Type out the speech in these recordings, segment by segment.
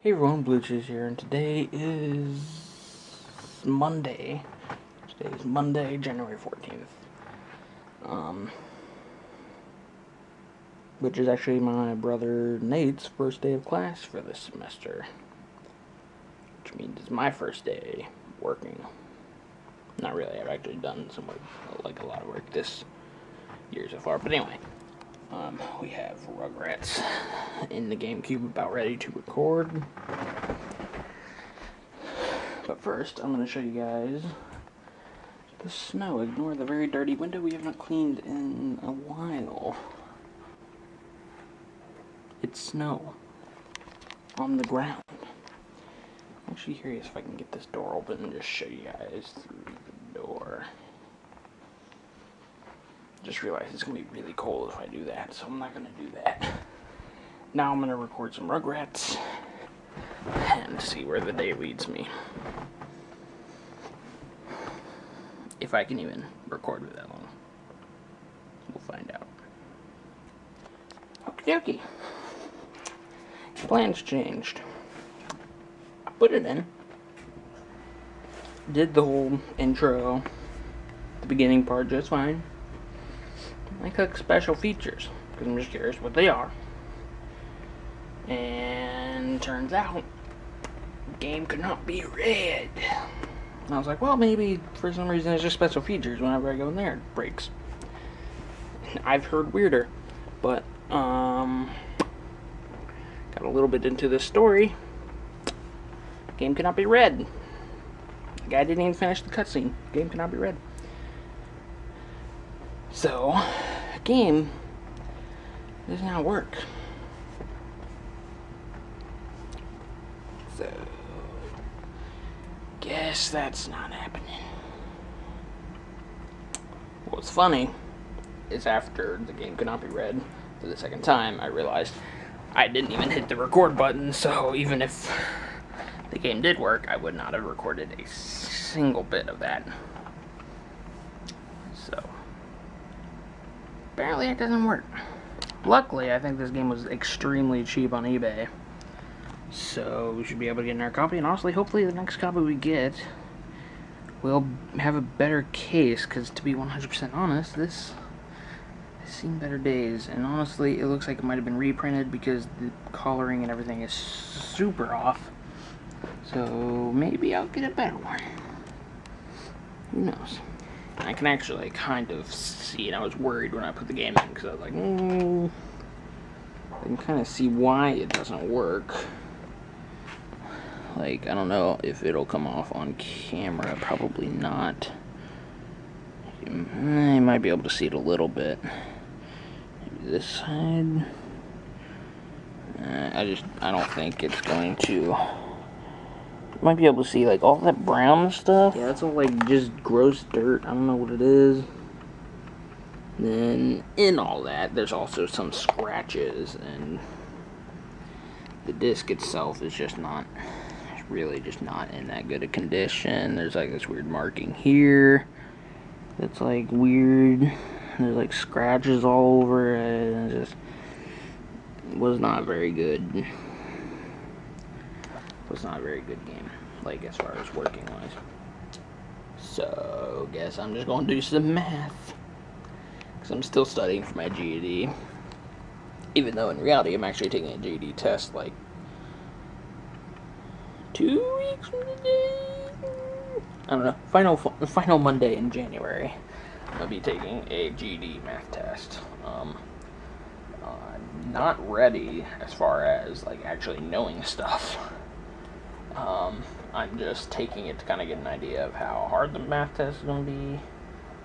Hey everyone, Blue Cheese here, and today is Monday. Today is Monday, January 14th. Which is actually my brother Nate's first day of class for this semester. Which means it's my first day working. Not really, I've actually done some work, like a lot of work this year so far, but anyway. We have Rugrats in the GameCube about ready to record. But first, I'm going to show you guys the snow. Ignore the very dirty window we have not cleaned in a while. It's snow on the ground. I'm actually curious if I can get this door open and just show you guys through the door. Just realized it's going to be really cold if I do that, so I'm not going to do that. Now I'm going to record some Rugrats and see where the day leads me. If I can even record for that long. We'll find out. Okie dokie. Plans changed. I put it in. Did the whole intro, the beginning part just fine. I click special features, because I'm just curious what they are. And turns out, game could not be read. And I was like, well, maybe for some reason it's just special features. Whenever I go in there, it breaks. I've heard weirder, but got a little bit into this story. Game cannot be read. The guy didn't even finish the cutscene. Game cannot be read. So, game does not work. So, guess that's not happening. What's funny is after the game could not be read for the second time, I realized I didn't even hit the record button, so even if the game did work, I would not have recorded a single bit of that. So, apparently it doesn't work. Luckily, I think this game was extremely cheap on eBay. So we should be able to get another copy, and honestly, hopefully the next copy we get will have a better case, because to be 100% honest, this has seen better days, and honestly, it looks like it might have been reprinted because the coloring and everything is super off. So maybe I'll get a better one. Who knows? I can actually kind of see, and I was worried when I put the game in, because I was like, I can kind of see why it doesn't work. Like, I don't know if it'll come off on camera, probably not. You might be able to see it a little bit. Maybe this side. I don't think it's going to. Might be able to see like all that brown stuff. Yeah, that's all like just gross dirt. I don't know what it is. Then in all that, there's also some scratches, and the disc itself is just not, really just not in that good a condition. There's like this weird marking here that's like weird. There's like scratches all over it, and it just was not very good. Was not a very good game, like as far as working wise. So, guess I'm just gonna do some math, because I'm still studying for my GED. Even though in reality I'm actually taking a GED test like 2 weeks from today. I don't know. Final Monday in January, I'll be taking a GED math test. Not ready as far as like actually knowing stuff. I'm just taking it to kind of get an idea of how hard the math test is going to be.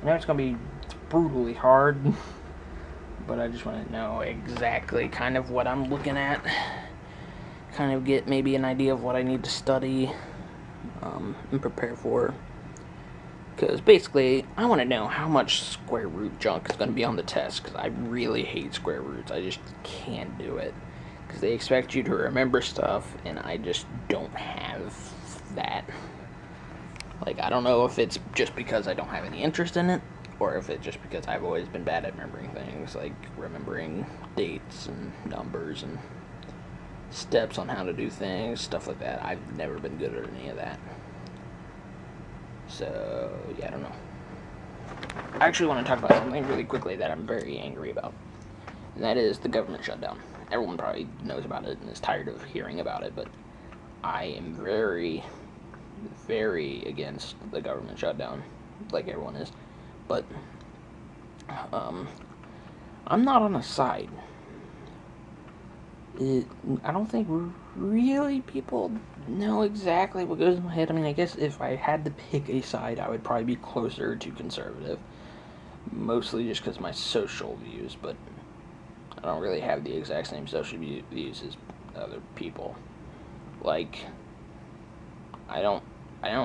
I know it's going to be brutally hard, but I just want to know exactly kind of what I'm looking at. Kind of get maybe an idea of what I need to study and prepare for. Because basically, I want to know how much square root junk is going to be on the test, because I really hate square roots. I just can't do it. Because they expect you to remember stuff, and I just don't have that. Like, I don't know if it's just because I don't have any interest in it, or if it's just because I've always been bad at remembering things, like remembering dates and numbers and steps on how to do things, stuff like that. I've never been good at any of that. So, yeah, I don't know. I actually want to talk about something really quickly that I'm very angry about. And that is the government shutdown. Everyone probably knows about it and is tired of hearing about it, but I am very, very against the government shutdown, like everyone is. But, I'm not on a side. I don't think really people know exactly what goes in my head. I mean, I guess if I had to pick a side, I would probably be closer to conservative. Mostly just because of my social views, but I don't really have the exact same social views as other people. Like, I don't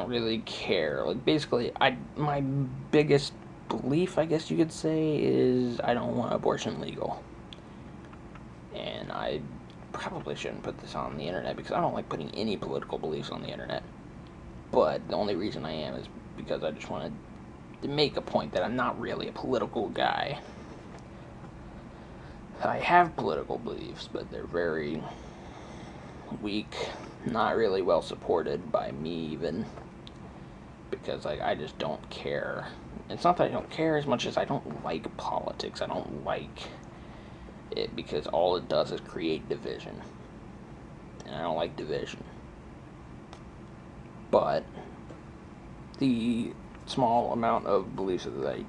really care. Like, basically, my biggest belief, I guess you could say, is I don't want abortion legal. And I probably shouldn't put this on the internet because I don't like putting any political beliefs on the internet. But the only reason I am is because I just wanted to make a point that I'm not really a political guy. I have political beliefs, but they're very weak, not really well supported by me even, because I just don't care. It's not that I don't care as much as I don't like politics. I don't like it because all it does is create division, and I don't like division. But the small amount of beliefs that I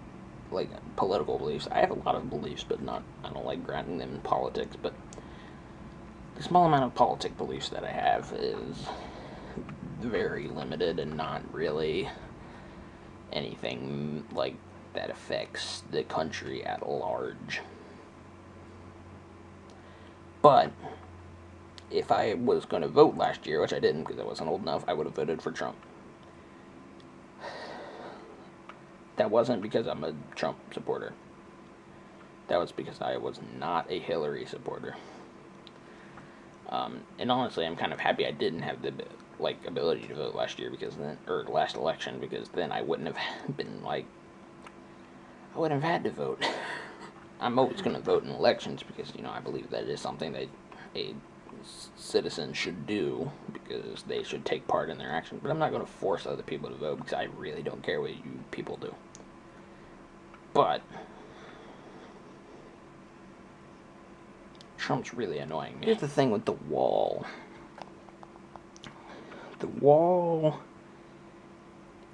like, political beliefs, I have a lot of beliefs, but I don't like grounding them in politics, but the small amount of politic beliefs that I have is very limited and not really anything like that affects the country at large. But if I was going to vote last year, which I didn't because I wasn't old enough, I would have voted for Trump. That wasn't because I'm a Trump supporter. That was because I was not a Hillary supporter. And honestly, I'm kind of happy I didn't have the ability to vote last year last election, because then I wouldn't have been I wouldn't have had to vote. I'm always going to vote in elections because I believe that it is something that a citizen should do because they should take part in their actions. But I'm not going to force other people to vote because I really don't care what you people do. But Trump's really annoying me. Here's the thing with the wall. The wall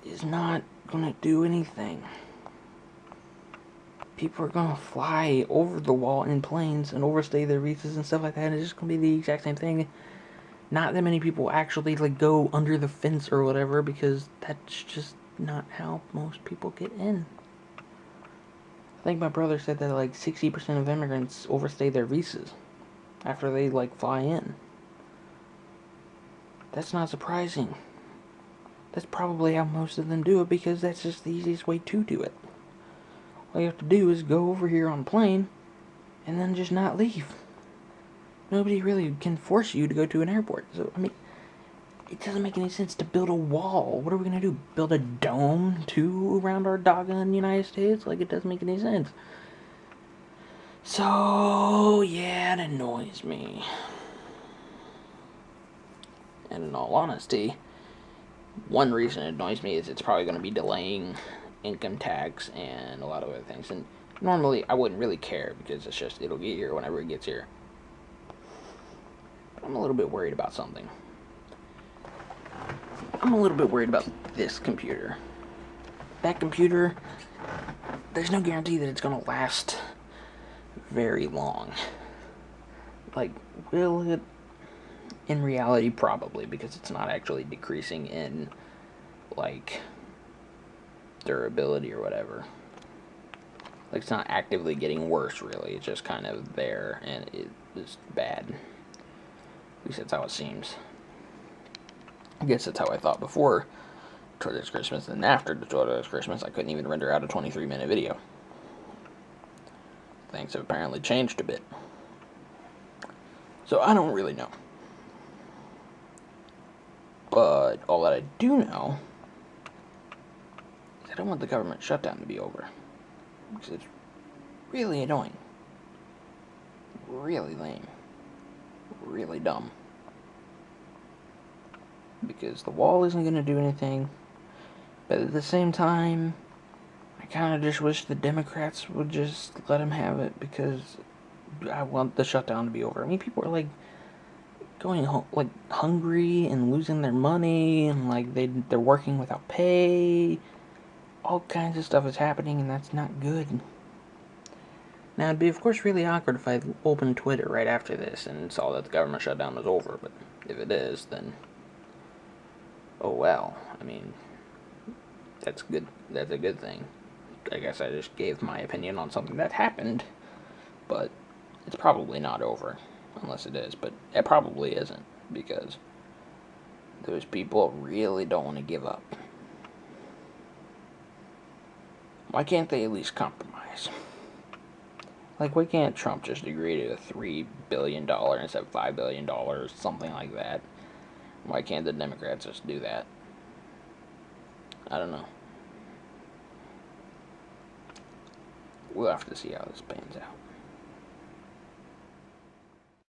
is not going to do anything. People are going to fly over the wall in planes and overstay their visas and stuff like that. And it's just going to be the exact same thing. Not that many people actually go under the fence or whatever, because that's just not how most people get in. I think my brother said that 60% of immigrants overstay their visas after they fly in. That's not surprising. That's probably how most of them do it, because that's just the easiest way to do it. All you have to do is go over here on a plane and then just not leave. Nobody really can force you to go to an airport. So, I mean, it doesn't make any sense to build a wall. What are we going to do? Build a dome, too, around our doggone United States? It doesn't make any sense. So, yeah, it annoys me. And in all honesty, one reason it annoys me is it's probably going to be delaying income tax and a lot of other things. And normally I wouldn't really care because it'll get here whenever it gets here. But I'm a little bit worried about something. I'm a little bit worried about this computer. That computer, there's no guarantee that it's going to last very long. Will it? In reality, probably, because it's not actually decreasing in, durability or whatever. It's not actively getting worse, really. It's just kind of there, and it is bad. At least that's how it seems. I guess that's how I thought before Twilight Christmas, and after the Twilight Christmas, I couldn't even render out a 23-minute video. Things have apparently changed a bit. So I don't really know. But all that I do know is I don't want the government shutdown to be over. Because it's really annoying. Really lame. really dumb. Because the wall isn't going to do anything. But at the same time, I kind of just wish the Democrats would just let him have it, because I want the shutdown to be over. I mean, people are like going like hungry and losing their money, and like they're working without pay. All kinds of stuff is happening, and that's not good. Now, it'd be, of course, really awkward if I opened Twitter right after this and saw that the government shutdown was over, but if it is, then oh well. I mean, that's good. That's a good thing. I guess I just gave my opinion on something that happened, but it's probably not over, unless it is, but it probably isn't, because those people really don't want to give up. Why can't they at least compromise? Like, why can't Trump just agree to a $3 billion instead of $5 billion, something like that? Why can't the Democrats just do that? I don't know. We'll have to see how this pans out.